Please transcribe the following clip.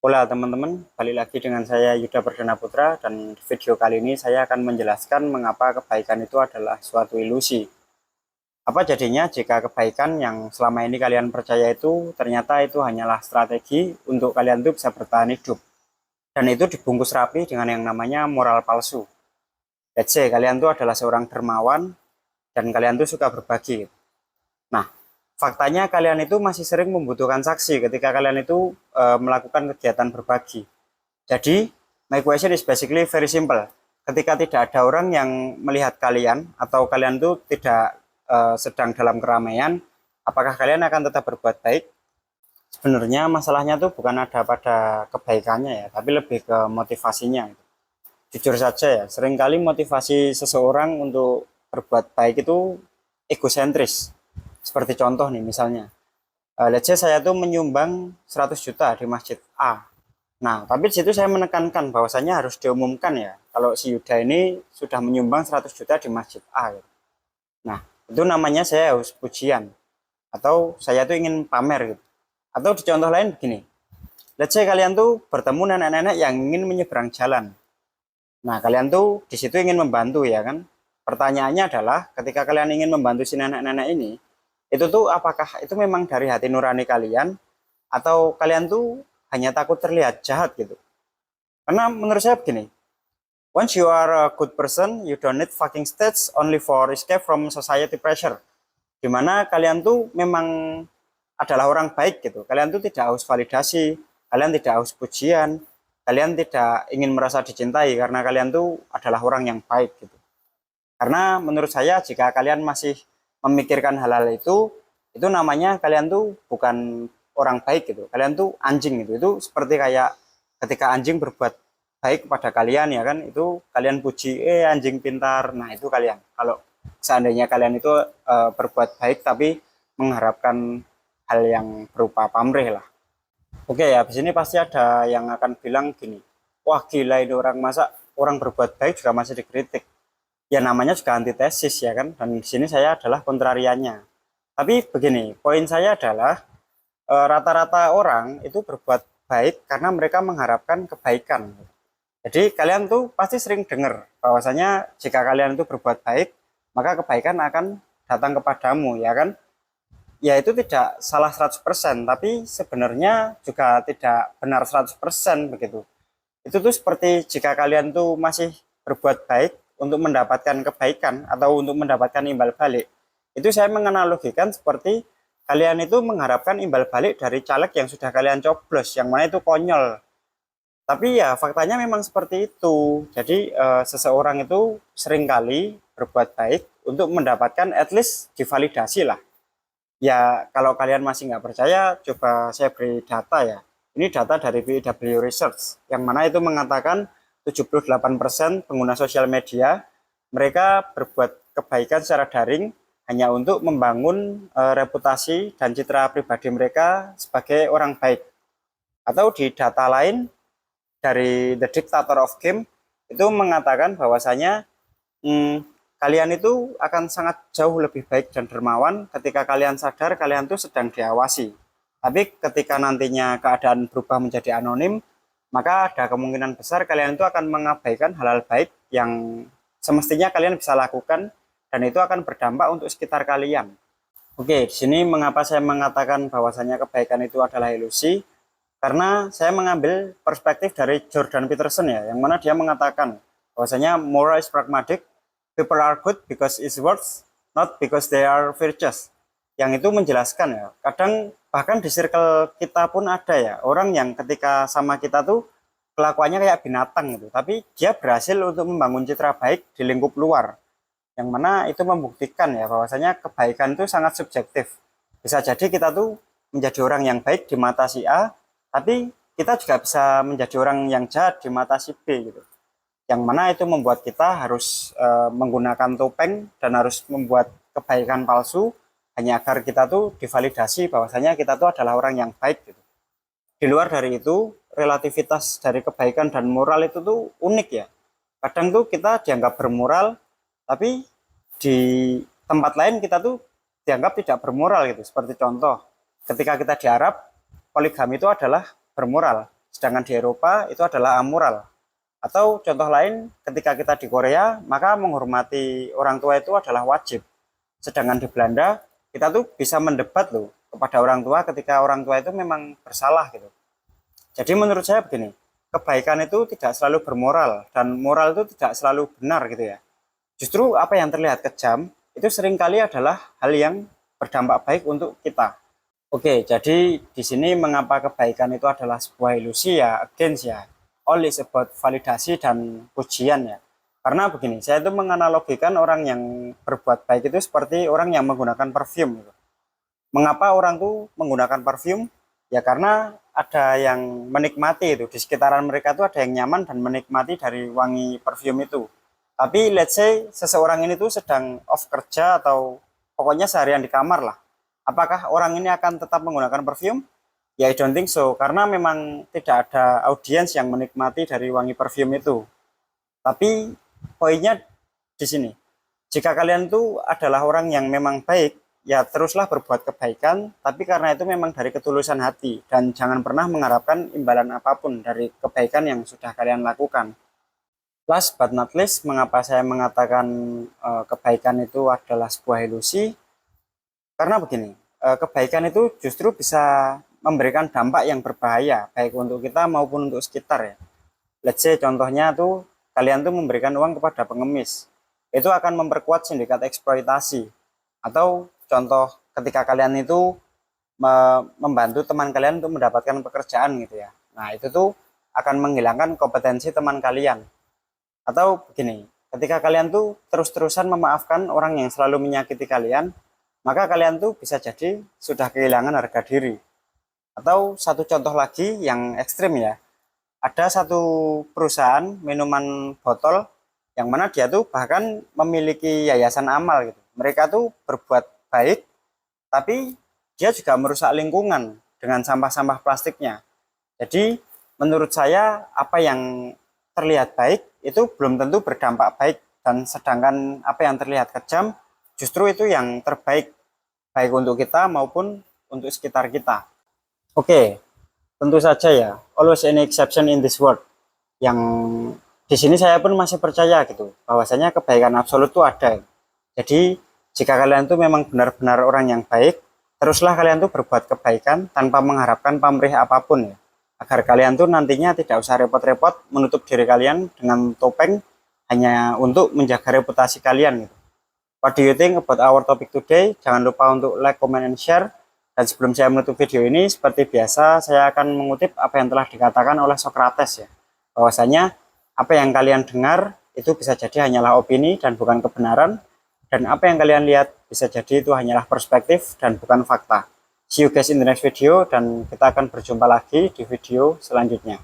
Hola teman-teman, balik lagi dengan saya Yuda Perdana Putra dan di video kali ini saya akan menjelaskan mengapa kebaikan itu adalah suatu ilusi. Apa jadinya jika kebaikan yang selama ini kalian percaya itu ternyata itu hanyalah strategi untuk kalian tuh bisa bertahan hidup. Dan itu dibungkus rapi dengan yang namanya moral palsu. Let's say kalian tuh adalah seorang dermawan dan kalian tuh suka berbagi. Nah, faktanya kalian itu masih sering membutuhkan saksi ketika kalian itu melakukan kegiatan berbagi. Jadi, my question is basically very simple. Ketika tidak ada orang yang melihat kalian atau kalian tuh tidak sedang dalam keramaian, apakah kalian akan tetap berbuat baik? Sebenarnya masalahnya tuh bukan ada pada kebaikannya ya, tapi lebih ke motivasinya. Jujur saja ya, seringkali motivasi seseorang untuk berbuat baik itu egosentris. Seperti contoh nih misalnya, let's say saya tuh menyumbang 100 juta di masjid A. Nah, tapi di situ saya menekankan bahwasanya harus diumumkan ya, kalau si Yuda ini sudah menyumbang 100 juta di masjid A. Gitu. Nah, itu namanya saya harus pujian. Atau saya tuh ingin pamer gitu. Atau di contoh lain begini, let's say kalian tuh bertemu nenek-nenek yang ingin menyeberang jalan. Nah, kalian tuh di situ ingin membantu ya kan. Pertanyaannya adalah ketika kalian ingin membantu si nenek-nenek ini, itu tuh apakah itu memang dari hati nurani kalian atau kalian tuh hanya takut terlihat jahat gitu. Karena menurut saya begini, once you are a good person, you don't need fucking stats only for escape from society pressure. Dimana kalian tuh memang adalah orang baik gitu. Kalian tuh tidak haus validasi, kalian tidak haus pujian, kalian tidak ingin merasa dicintai karena kalian tuh adalah orang yang baik gitu. Karena menurut saya jika kalian masih memikirkan hal-hal itu namanya kalian tuh bukan orang baik gitu. Kalian tuh anjing gitu. Itu seperti kayak ketika anjing berbuat baik kepada kalian ya kan, itu kalian puji, anjing pintar. Nah, itu kalian. Kalau seandainya kalian itu berbuat baik tapi mengharapkan hal yang berupa pamrih lah. Oke ya, di sini pasti ada yang akan bilang gini, wah gila ini orang, masa orang berbuat baik juga masih dikritik. Ya namanya juga antitesis ya kan, dan di sini saya adalah kontrariannya. Tapi begini, poin saya adalah rata-rata orang itu berbuat baik karena mereka mengharapkan kebaikan. Jadi kalian tuh pasti sering dengar bahwasanya jika kalian itu berbuat baik, maka kebaikan akan datang kepadamu ya kan. Ya itu tidak salah 100%, tapi sebenarnya juga tidak benar 100% begitu. Itu tuh seperti jika kalian tuh masih berbuat baik untuk mendapatkan kebaikan atau untuk mendapatkan imbal balik. Itu saya menganalogikan seperti kalian itu mengharapkan imbal balik dari caleg yang sudah kalian coblos, yang mana itu konyol. Tapi ya faktanya memang seperti itu. Jadi seseorang itu seringkali berbuat baik untuk mendapatkan at least divalidasi lah. Ya, kalau kalian masih nggak percaya, coba saya beri data ya. Ini data dari PW Research, yang mana itu mengatakan 78% pengguna sosial media, mereka berbuat kebaikan secara daring hanya untuk membangun reputasi dan citra pribadi mereka sebagai orang baik. Atau di data lain, dari The Dictator of Game, itu mengatakan bahwasanya hmm, kalian itu akan sangat jauh lebih baik dan dermawan ketika kalian sadar kalian tuh sedang diawasi. Tapi ketika nantinya keadaan berubah menjadi anonim, maka ada kemungkinan besar kalian itu akan mengabaikan hal-hal baik yang semestinya kalian bisa lakukan dan itu akan berdampak untuk sekitar kalian. Oke, di sini mengapa saya mengatakan bahwasanya kebaikan itu adalah ilusi? Karena saya mengambil perspektif dari Jordan Peterson ya, yang mana dia mengatakan bahwasanya moral is pragmatic, people are good because it works, not because they are virtuous. Yang itu menjelaskan ya, kadang bahkan di circle kita pun ada ya, orang yang ketika sama kita tuh kelakuannya kayak binatang gitu, tapi dia berhasil untuk membangun citra baik di lingkup luar. Yang mana itu membuktikan ya bahwasanya kebaikan itu sangat subjektif. Bisa jadi kita tuh menjadi orang yang baik di mata si A, tapi kita juga bisa menjadi orang yang jahat di mata si B gitu. Yang mana itu membuat kita harus menggunakan topeng dan harus membuat kebaikan palsu hanya agar kita tuh divalidasi bahwasanya kita tuh adalah orang yang baik gitu. Di luar dari itu, relativitas dari kebaikan dan moral itu tuh unik ya. Kadang tuh kita dianggap bermoral, tapi di tempat lain kita tuh dianggap tidak bermoral gitu. Seperti contoh, ketika kita di Arab, poligami itu adalah bermoral. sedangkan di Eropa itu adalah amoral. Atau contoh lain, ketika kita di Korea, maka menghormati orang tua itu adalah wajib. Sedangkan di Belanda, kita tuh bisa mendebat loh kepada orang tua ketika orang tua itu memang bersalah gitu. Jadi menurut saya begini, kebaikan itu tidak selalu bermoral dan moral itu tidak selalu benar gitu ya. Justru apa yang terlihat kejam itu seringkali adalah hal yang berdampak baik untuk kita. Oke, jadi di sini mengapa kebaikan itu adalah sebuah ilusi ya, against ya. All is about validasi dan pujian ya. Karena begini, saya itu menganalogikan orang yang berbuat baik itu seperti orang yang menggunakan parfum gitu. Mengapa orang tuh menggunakan parfum? Ya karena ada yang menikmati itu, di sekitaran mereka tuh ada yang nyaman dan menikmati dari wangi parfum itu. Tapi let's say seseorang ini tuh sedang off kerja atau pokoknya seharian di kamar lah. Apakah orang ini akan tetap menggunakan parfum? Ya I don't think so, karena memang tidak ada audiens yang menikmati dari wangi parfum itu. Tapi poinnya di sini, jika kalian tuh adalah orang yang memang baik, ya teruslah berbuat kebaikan, tapi karena itu memang dari ketulusan hati, dan jangan pernah mengharapkan imbalan apapun dari kebaikan yang sudah kalian lakukan. Last but not least, mengapa saya mengatakan kebaikan itu adalah sebuah ilusi? Karena begini, kebaikan itu justru bisa memberikan dampak yang berbahaya, baik untuk kita maupun untuk sekitar ya. Let's say contohnya tuh, kalian tuh memberikan uang kepada pengemis, itu akan memperkuat sindikat eksploitasi. Atau contoh ketika kalian itu membantu teman kalian untuk mendapatkan pekerjaan gitu ya. Nah itu tuh akan menghilangkan kompetensi teman kalian. Atau begini, ketika kalian tuh terus-terusan memaafkan orang yang selalu menyakiti kalian, maka kalian tuh bisa jadi sudah kehilangan harga diri. Atau satu contoh lagi yang ekstrim ya, ada satu perusahaan minuman botol yang mana dia tuh bahkan memiliki yayasan amal gitu. Mereka tuh berbuat baik, tapi dia juga merusak lingkungan dengan sampah-sampah plastiknya. Jadi menurut saya apa yang terlihat baik itu belum tentu berdampak baik, dan sedangkan apa yang terlihat kejam justru itu yang terbaik, baik untuk kita maupun untuk sekitar kita. Oke, tentu saja ya, always any exception in this world. Yang di sini saya pun masih percaya gitu, bahwasanya kebaikan absolut itu ada. Jadi jika kalian tuh memang benar-benar orang yang baik, teruslah kalian tuh berbuat kebaikan tanpa mengharapkan pamrih apapun ya. Agar kalian tuh nantinya tidak usah repot-repot menutup diri kalian dengan topeng hanya untuk menjaga reputasi kalian gitu. What do you think about our topic today? Jangan lupa untuk like, comment, and share. Dan sebelum saya menutup video ini, seperti biasa, saya akan mengutip apa yang telah dikatakan oleh Socrates ya. Bahwasanya, apa yang kalian dengar, itu bisa jadi hanyalah opini dan bukan kebenaran. Dan apa yang kalian lihat, bisa jadi itu hanyalah perspektif dan bukan fakta. See you guys in the next video, dan kita akan berjumpa lagi di video selanjutnya.